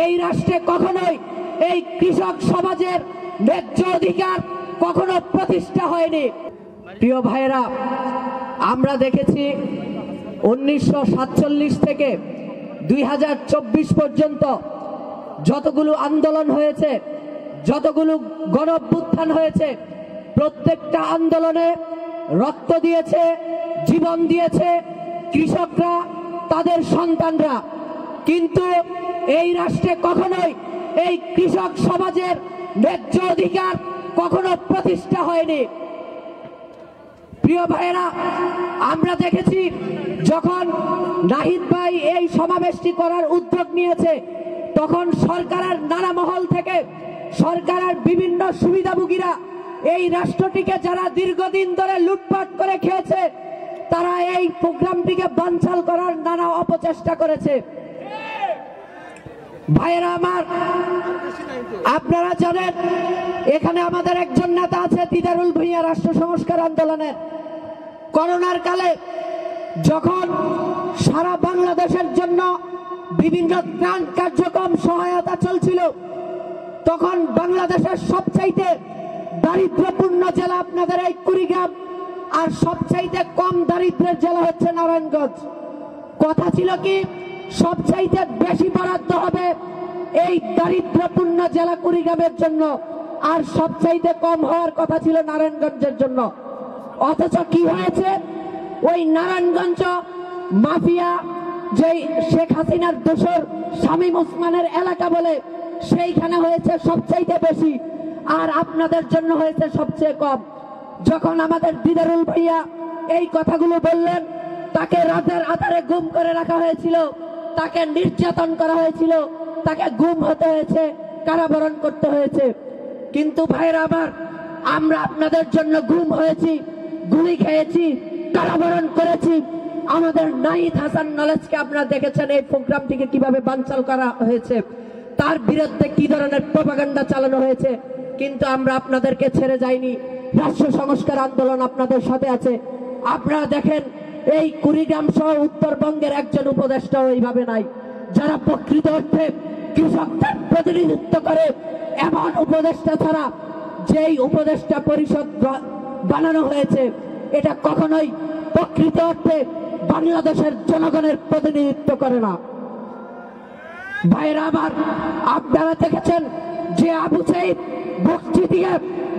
এই রাষ্ট্রে কখনোই এই কৃষক সমাজের ন্যায্য অধিকার কখনো প্রতিষ্ঠা হয়নি। প্রিয় ভাইরা, আমরা দেখেছি 1947 থেকে 2024 পর্যন্ত যতগুলো আন্দোলন হয়েছে, যতগুলো গণঅভ্যুত্থান হয়েছে, প্রত্যেকটা আন্দোলনে রক্ত দিয়েছে, জীবন দিয়েছে কৃষকরা, তাদের সন্তানরা। কিন্তু এই রাষ্ট্রে কখনোই এই কৃষক সমাজের ন্যায্য অধিকার কখনো প্রতিষ্ঠা হয়নি। প্রিয় ভাইয়েরা, আমরা দেখেছি যখন নাহিদ ভাই এই সমাবেশটি করার উদ্যোগ নিয়েছে, তখন সরকারের নানা মহল থেকে সরকারের বিভিন্ন সুবিধাভোগীরা এই রাষ্ট্রটিকে যারা দীর্ঘদিন ধরে লুটপাট করে খেয়েছে, তারা এই প্রোগ্রামটিকে বানচাল করার নানা অপচেষ্টা করেছে। ভাইয়েরা আমার, আপনারা জানেন এখানে আমাদের একজন নেতা আছে দিদারুল ভূঁইয়া, রাষ্ট্র সংস্কার আন্দোলনের। করোনার কালে যখন সারা বাংলাদেশের জন্য বিভিন্ন ত্রাণ কার্যক্রম সহায়তা চলছিল, তখন বাংলাদেশের সবচাইতে দারিদ্র্যপূর্ণ জেলা আপনাদের এই কুড়িগ্রাম, আর সবচাইতে কম দারিদ্র্যের জেলা হচ্ছে নারায়ণগঞ্জ। কথা ছিল কি, সবচাইতে বেশি বরাদ্দ হবে এই দারিদ্র্যপূর্ণ জেলা কুড়িগ্রামের জন্য, আর সবচাইতে কম হওয়ার কথা ছিল নারায়ণগঞ্জের জন্য। অথচ কি হয়েছে, ওই নারায়ণগঞ্জ মাফিয়া, যেই শেখ হাসিনার দোসর শামীম ওসমানের এলাকা বলে, সেইখানে হয়েছে সবচাইতে বেশি, আর আপনাদের জন্য হয়েছে সবচেয়ে কম। যখন আমাদের দিদারুল ভাইয়া এই কথাগুলো বললেন, তাকে রাতের আধারে গুম করে রাখা হয়েছিল, তাকে নির্যাতন করা হয়েছিল, তাকে গুম হতে হয়েছে, কারাবরণ করতে হয়েছে। কিন্তু ভাইরা আমার, আমরা আপনাদের জন্য গুম হয়েছি, গুলি খেয়েছি, কারাবরণ করেছি। আমাদের নাহিদ হাসান নলেজকে আপনারা দেখেছেন এই প্রোগ্রামটিকে কিভাবে বানচাল করা হয়েছে, তার বিরুদ্ধে কি ধরনের প্রপাগান্ডা চালানো হয়েছে। কিন্তু আমরা আপনাদেরকে ছেড়ে যাইনি, রাষ্ট্র সংস্কার আন্দোলন আপনাদের সাথে আছে। আপনারা দেখেন এই কুড়িগ্রাম সহ উত্তরবঙ্গের একজন উপদেষ্টাও এইভাবে নাই, যারা প্রকৃত অর্থে কৃষকদের প্রতিনিধিত্ব করে। এমন উপদেষ্টা ছাড়া যেই উপদেষ্টা পরিষদ বানানো হয়েছে, এটা কখনোই প্রকৃত অর্থে বাংলাদেশের জনগণের প্রতিনিধিত্ব করে না। ভাইরা আমার, আপনারা দেখেছেন যে আবু সাঈদ বকশি দিয়ে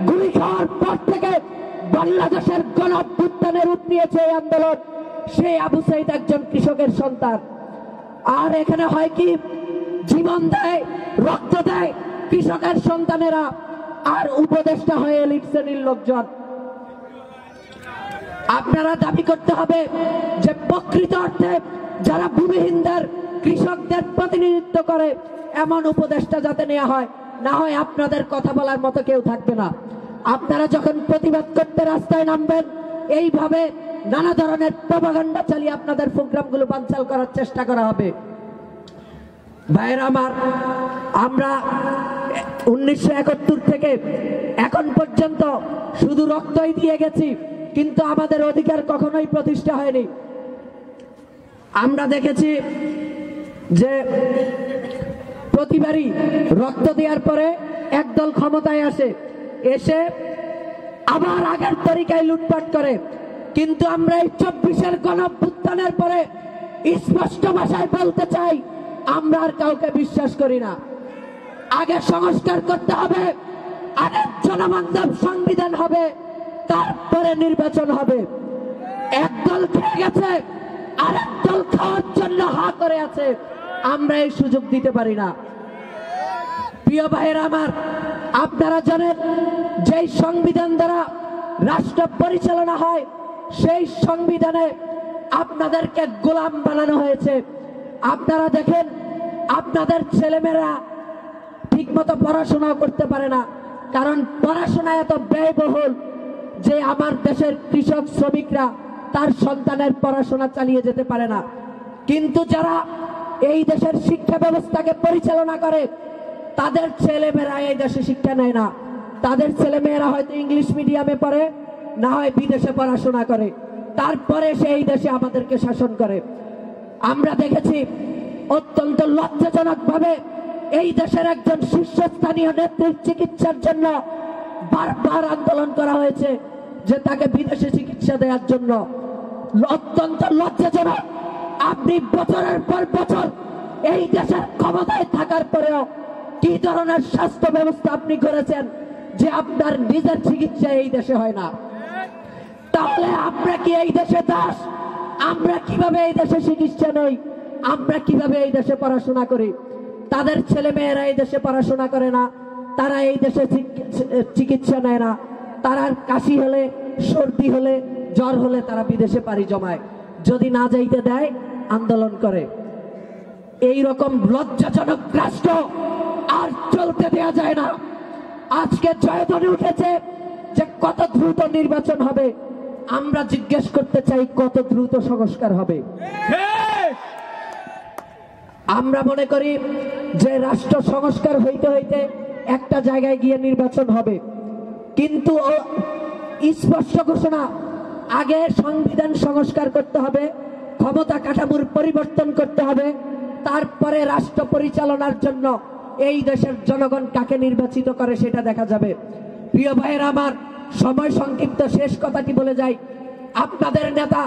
গুলি খাওয়ার পর থেকে বাংলাদেশের গণঅভ্যুত্থানের রূপ নিয়েছে এই আন্দোলন। সেই আবু সাঈদ একজন কৃষকের সন্তান। আর এখানে হয় কি, জীবন দেয়, রক্ত দেয় কৃষকের সন্তানেরা, আর উপদেষ্টা হয়ে এলিট শ্রেণীর লোকজন। আপনারা দাবি করতে হবে যে প্রকৃত অর্থে যারা ভূমিহীনদের, কৃষকদের প্রতিনিধিত্ব করে, এমন উপদেষ্টা যাতে নেওয়া হয়, না হয় আপনাদের কথা বলার মতো কেউ থাকবে না। আপনারা যখন প্রতিবাদ করতে রাস্তায় নামবেন, এইভাবে নানা ধরনের প্রপাগান্ডা চালিয়ে আপনাদের প্রোগ্রামগুলো বানচাল করার চেষ্টা করা হবে। ভাইয়েরা আমার, আমরা 1971 থেকে এখন পর্যন্ত শুধু রক্তই দিয়ে গেছি, কিন্তু আমাদের অধিকার কখনোই প্রতিষ্ঠা হয়নি। আমরা দেখেছি যে প্রতিবারই রক্ত দেওয়ার পরে একদল ক্ষমতায় আসে, এসে আবার আগের তরিকায় লুটপাট করে। কিন্তু আমরা এই 24-এর গণঅভ্যুত্থানের পরে স্পষ্ট ভাষায় বলতে চাই, আমরা আর কাউকে বিশ্বাস করি না। আগে সংস্কার করতে হবে, আগে জনবান্ধব সংবিধান হবে, তারপরে নির্বাচন হবে। একদল খেয়ে গেছে, আরেক দল খাওয়ার জন্য হা করে আছে, আমরা এই সুযোগ দিতে পারি না। প্রিয় ভাইয়েরা আমার, আপনারা জানেন যেই সংবিধান দ্বারা রাষ্ট্র পরিচালনা হয়, সেই সংবিধানে আপনাদেরকে গোলাম বানানো হয়েছে। আপনারা দেখেন আপনাদের ছেলেমেয়েরা ঠিকমতো পড়াশোনা করতে পারে না, কারণ পড়াশোনা এত ব্যয়বহুল যে আমার দেশের কৃষক শ্রমিকরা তার সন্তানের পড়াশোনা চালিয়ে যেতে পারে না। কিন্তু যারা এই দেশের শিক্ষা ব্যবস্থাকে পরিচালনা করে, তাদের ছেলেমেয়েরা এই দেশে শিক্ষা নেয় না। তাদের ছেলেমেয়েরা হয়তো ইংলিশ মিডিয়ামে পড়ে, না হয় বিদেশে পড়াশোনা করে, তারপরে সেই দেশে আমাদেরকে শাসন করে। আমরা দেখেছি অত্যন্ত লজ্জাজনক ভাবে এই দেশের একজন শীর্ষস্থানীয় নেত্রীর চিকিৎসার জন্য বারবার আন্দোলন করা হয়েছে যে তাকে বিদেশে চিকিৎসা দেওয়ার জন্য। অত্যন্ত লজ্জাজনক, আপনি বছরের পর বছর এই দেশের ক্ষমতায় থাকার পরেও কি ধরনের স্বাস্থ্য ব্যবস্থা আপনি করেছেন যে আপনার নিজের চিকিৎসা এই দেশে হয় না? তাহলে আমরা কি এই দেশে দাস? আমরা কিভাবে এই দেশে চিকিৎসা নেই? আমরা কিভাবে এই দেশে পড়াশোনা করি? তাদের ছেলে মেয়েরা এই দেশে পড়াশোনা করে না, তারা এই দেশে চিকিৎসা নেয় না। তারা কাশি হলে, সর্দি হলে, জ্বর হলে তারা বিদেশে পাড়ি জমায়, যদি না যাইতে দেয় আন্দোলন করে। এই রকম লজ্জাজনক রাষ্ট্র আর চলতে দেয়া যায় না। আজকে জয়ধ্বনি উঠেছে যে কত দ্রুত নির্বাচন হবে। আমরা জিজ্ঞেস করতে চাই কত দ্রুত সংস্কার হবে। আমরা মনে করি যে রাষ্ট্র সংস্কার হইতে হইতে একটা জায়গায় গিয়ে নির্বাচন হবে, কিন্তু স্পষ্ট ঘোষণা, আগে সংবিধান সংস্কার করতে হবে, ক্ষমতা কাঠামোর পরিবর্তন করতে হবে, তারপরে রাষ্ট্র পরিচালনার জন্য এই দেশের জনগণ কাকে নির্বাচিত করে সেটা দেখা যাবে। প্রিয় ভাইয়েরা আমার, সময় সংক্ষিপ্ত, শেষ কথাটি বলে যাই। আপনাদের নেতা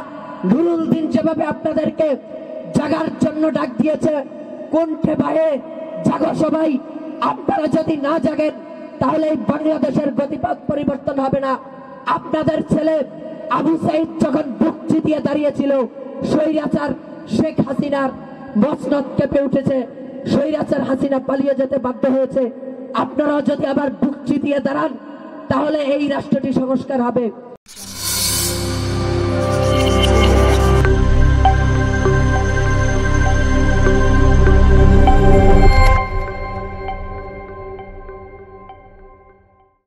নুরুল দিন যেভাবে আপনাদেরকে জাগার জন্য ডাক দিয়েছে, কোনঠে ভাইয়ে জাগো সবাই, আপনারা যদি না জাগেন তাহলে এই বাংলাদেশের গতিপথ পরিবর্তন হবে না। আপনাদের ছেলে আবু সাইদ যখন বুক চিতিয়ে দাঁড়িয়েছিল, স্বৈরাচার শেখ হাসিনার মসনদ কেঁপে উঠেছে, স্বৈরাচার হাসিনা পালিয়ে যেতে বাধ্য হয়েছে। আপনারাও যদি আবার বুক চিতিয়ে দাঁড়ান তাহলে এই রাষ্ট্রটি সংস্কার হবে।